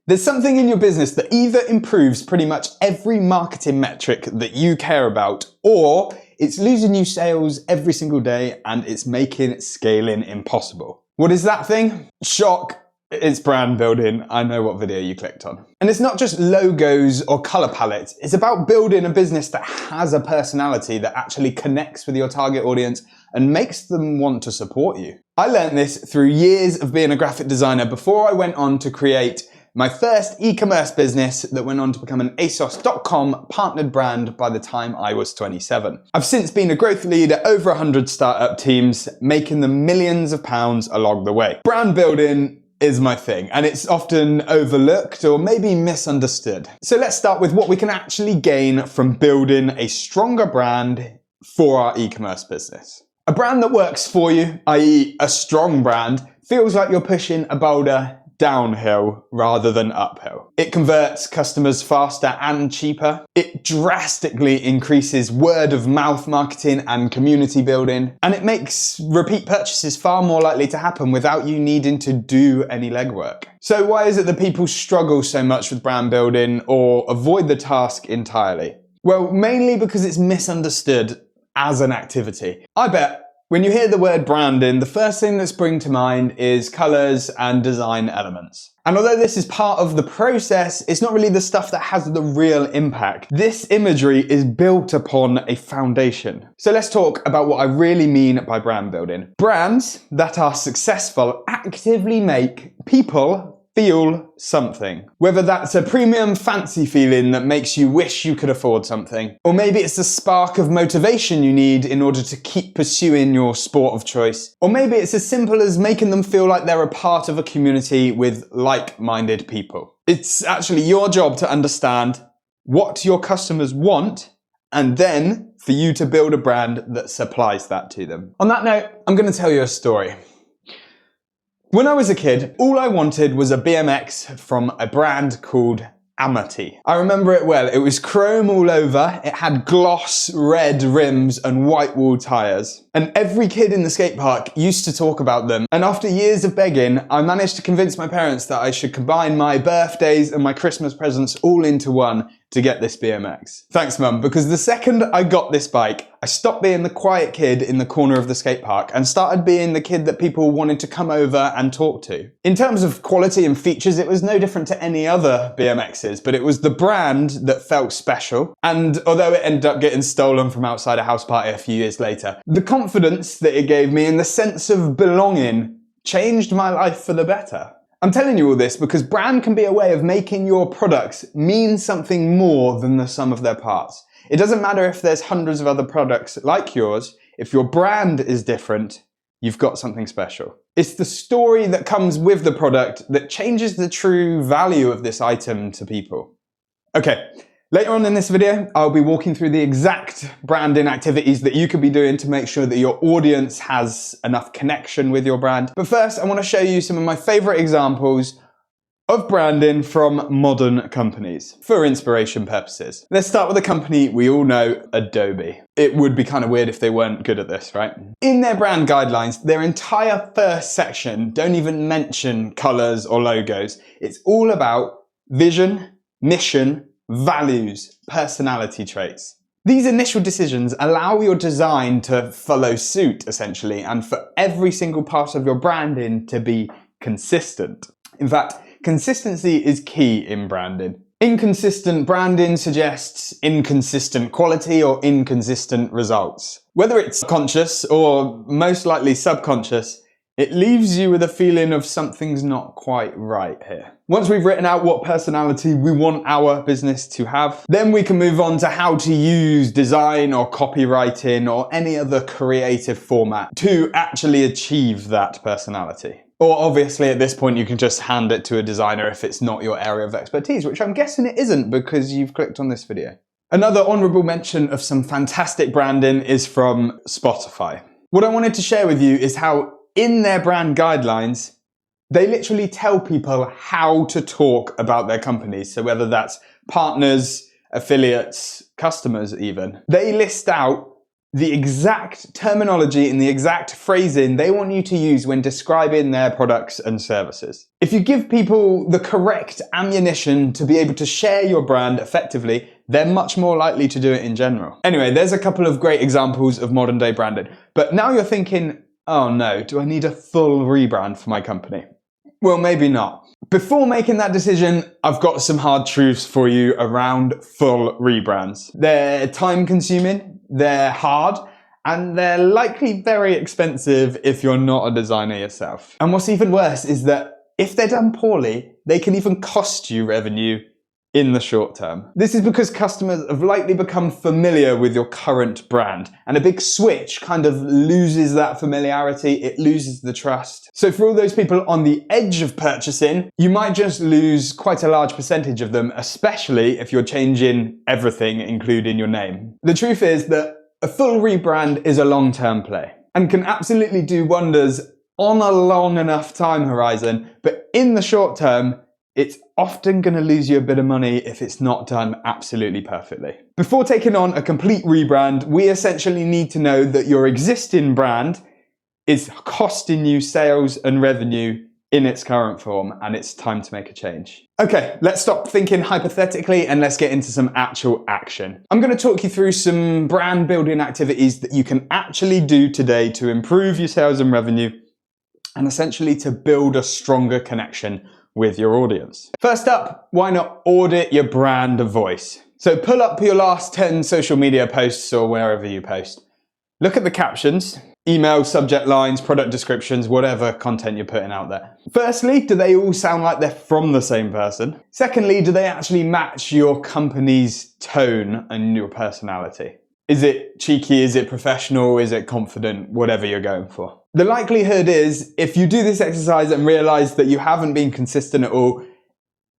There's something in your business that either improves pretty much every marketing metric that you care about, or it's losing you sales every single day and it's making scaling impossible. What is that thing? Shock. It's brand building. I know what video you clicked on. And it's not just logos or color palettes. It's about building a business that has a personality that actually connects with your target audience and makes them want to support you. I learned this through years of being a graphic designer before I went on to create my first e-commerce business that went on to become an ASOS.com partnered brand by the time I was 27. I've since been a growth lead at over 100 startup teams, making them millions of pounds along the way. Brand building is my thing, and it's often overlooked or maybe misunderstood. So let's start with what we can actually gain from building a stronger brand for our e-commerce business. A brand that works for you, i.e. a strong brand, feels like you're pushing a boulder downhill rather than uphill. It converts customers faster and cheaper. It drastically increases word of mouth marketing and community building. And it makes repeat purchases far more likely to happen without you needing to do any legwork. So why is it that people struggle so much with brand building or avoid the task entirely? Well, mainly because it's misunderstood as an activity. I bet when you hear the word branding, the first thing that springs to mind is colors and design elements. And although this is part of the process, it's not really the stuff that has the real impact. This imagery is built upon a foundation. So let's talk about what I really mean by brand building. Brands that are successful actively make people feel something. Whether that's a premium fancy feeling that makes you wish you could afford something, or maybe it's the spark of motivation you need in order to keep pursuing your sport of choice, or maybe it's as simple as making them feel like they're a part of a community with like-minded people. It's actually your job to understand what your customers want and then for you to build a brand that supplies that to them. On that note, I'm going to tell you a story. When I was a kid, all I wanted was a BMX from a brand called Amity. I remember it well. It was chrome all over, it had gloss red rims and white wall tires. And every kid in the skate park used to talk about them. And after years of begging, I managed to convince my parents that I should combine my birthdays and my Christmas presents all into one to get this BMX. Thanks, Mum, because the second I got this bike, I stopped being the quiet kid in the corner of the skate park and started being the kid that people wanted to come over and talk to. In terms of quality and features, it was no different to any other BMXs, but it was the brand that felt special. And although it ended up getting stolen from outside a house party a few years later, the confidence that it gave me and the sense of belonging changed my life for the better. I'm telling you all this because brand can be a way of making your products mean something more than the sum of their parts. It doesn't matter if there's hundreds of other products like yours. If your brand is different, you've got something special. It's the story that comes with the product that changes the true value of this item to people. Okay, later on in this video, I'll be walking through the exact branding activities that you could be doing to make sure that your audience has enough connection with your brand. But first, I want to show you some of my favorite examples of branding from modern companies for inspiration purposes. Let's start with a company we all know, Adobe. It would be kind of weird if they weren't good at this, right? In their brand guidelines, their entire first section don't even mention colors or logos. It's all about vision, mission, values, personality traits. These initial decisions allow your design to follow suit, essentially, and for every single part of your branding to be consistent. In fact, consistency is key in branding. Inconsistent branding suggests inconsistent quality or inconsistent results. Whether it's conscious or most likely subconscious, it leaves you with a feeling of something's not quite right here. Once we've written out what personality we want our business to have, then we can move on to how to use design or copywriting or any other creative format to actually achieve that personality. Or obviously at this point you can just hand it to a designer if it's not your area of expertise, which I'm guessing it isn't because you've clicked on this video. Another honorable mention of some fantastic branding is from Spotify. What I wanted to share with you is how in their brand guidelines, they literally tell people how to talk about their companies. So whether that's partners, affiliates, customers even, they list out the exact terminology and the exact phrasing they want you to use when describing their products and services. If you give people the correct ammunition to be able to share your brand effectively, they're much more likely to do it in general. Anyway, there's a couple of great examples of modern day branding. But now you're thinking, oh no, do I need a full rebrand for my company? Well, maybe not. Before making that decision, I've got some hard truths for you around full rebrands. They're time consuming, they're hard, and they're likely very expensive if you're not a designer yourself. And what's even worse is that if they're done poorly, they can even cost you revenue in the short term. This is because customers have likely become familiar with your current brand, and a big switch kind of loses that familiarity, it loses the trust. So for all those people on the edge of purchasing, you might just lose quite a large percentage of them, especially if you're changing everything, including your name. The truth is that a full rebrand is a long-term play and can absolutely do wonders on a long enough time horizon, but in the short term, it's often going to lose you a bit of money if it's not done absolutely perfectly. Before taking on a complete rebrand, we essentially need to know that your existing brand is costing you sales and revenue in its current form, and it's time to make a change. Okay, let's stop thinking hypothetically and let's get into some actual action. I'm going to talk you through some brand building activities that you can actually do today to improve your sales and revenue and essentially to build a stronger connection with your audience. First up, why not audit your brand voice? So pull up your last 10 social media posts or wherever you post. Look at the captions, email, subject lines, product descriptions, whatever content you're putting out there. Firstly, do they all sound like they're from the same person? Secondly, do they actually match your company's tone and your personality? Is it cheeky? Is it professional? Is it confident? Whatever you're going for. The likelihood is, if you do this exercise and realize that you haven't been consistent at all,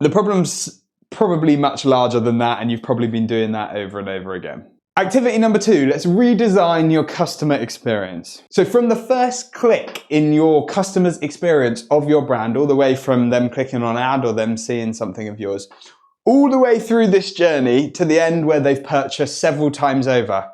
the problem's probably much larger than that, and you've probably been doing that over and over again. Activity number 2, let's redesign your customer experience. So from the first click in your customer's experience of your brand, all the way from them clicking on an ad or them seeing something of yours, all the way through this journey to the end where they've purchased several times over,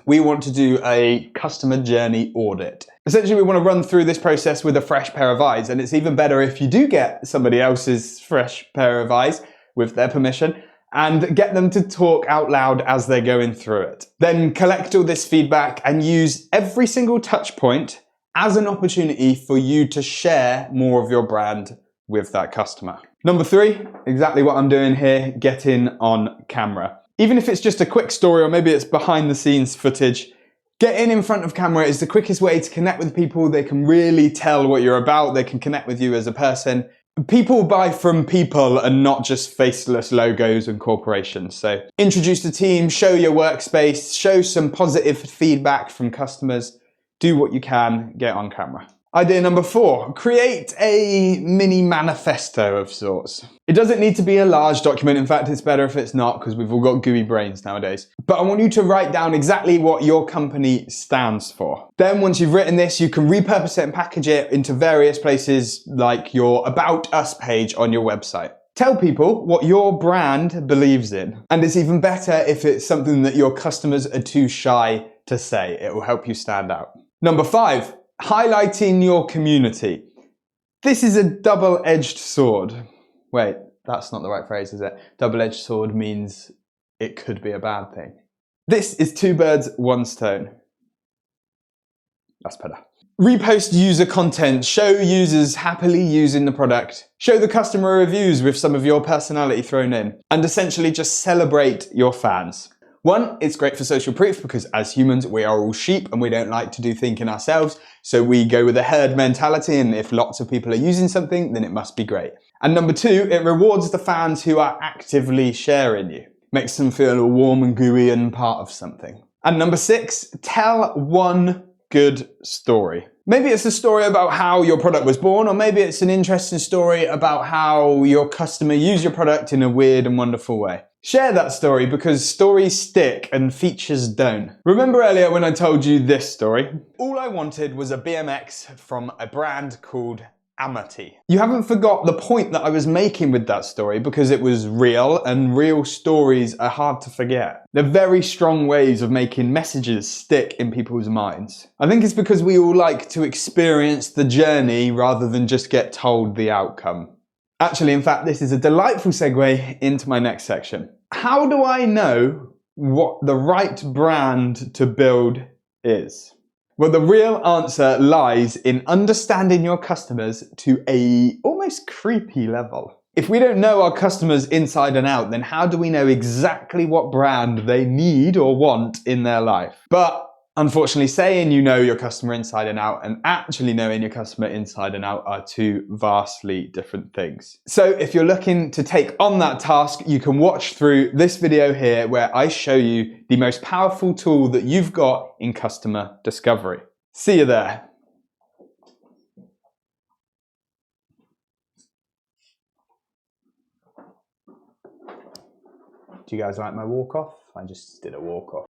we want to do a customer journey audit. Essentially, we want to run through this process with a fresh pair of eyes, and it's even better if you do get somebody else's fresh pair of eyes with their permission and get them to talk out loud as they're going through it. Then collect all this feedback and use every single touch point as an opportunity for you to share more of your brand with that customer. Number 3, exactly what I'm doing here, getting on camera. Even if it's just a quick story or maybe it's behind the scenes footage, getting in front of camera is the quickest way to connect with people. They can really tell what you're about. They can connect with you as a person. People buy from people and not just faceless logos and corporations. So introduce the team, show your workspace, show some positive feedback from customers. Do what you can, get on camera. Idea number 4, create a mini manifesto of sorts. It doesn't need to be a large document. In fact, it's better if it's not because we've all got gooey brains nowadays. But I want you to write down exactly what your company stands for. Then once you've written this, you can repurpose it and package it into various places like your About Us page on your website. Tell people what your brand believes in. And it's even better if it's something that your customers are too shy to say. It will help you stand out. Number 5. Highlighting your community. This is a double-edged sword. Wait, that's not the right phrase, is it? Double-edged sword means it could be a bad thing. This is 2 birds, 1 stone. That's better. Repost user content. Show users happily using the product. Show the customer reviews with some of your personality thrown in. And essentially just celebrate your fans. 1, it's great for social proof because as humans, we are all sheep and we don't like to do thinking ourselves. So we go with a herd mentality, and if lots of people are using something, then it must be great. And number 2, it rewards the fans who are actively sharing you. Makes them feel all warm and gooey and part of something. And number 6, tell one good story. Maybe it's a story about how your product was born, or maybe it's an interesting story about how your customer used your product in a weird and wonderful way. Share that story because stories stick and features don't. Remember earlier when I told you this story? All I wanted was a BMX from a brand called amity. You haven't forgot the point that I was making with that story because it was real, and real stories are hard to forget. They're very strong ways of making messages stick in people's minds. I think it's because we all like to experience the journey rather than just get told the outcome. Actually, in fact, this is a delightful segue into my next section. How do I know what the right brand to build is? Well, the real answer lies in understanding your customers to a almost creepy level. If we don't know our customers inside and out, then how do we know exactly what brand they need or want in their life? But unfortunately, saying you know your customer inside and out and actually knowing your customer inside and out are two vastly different things. So if you're looking to take on that task, you can watch through this video here where I show you the most powerful tool that you've got in customer discovery. See you there. Do you guys like my walk off? I just did a walk off.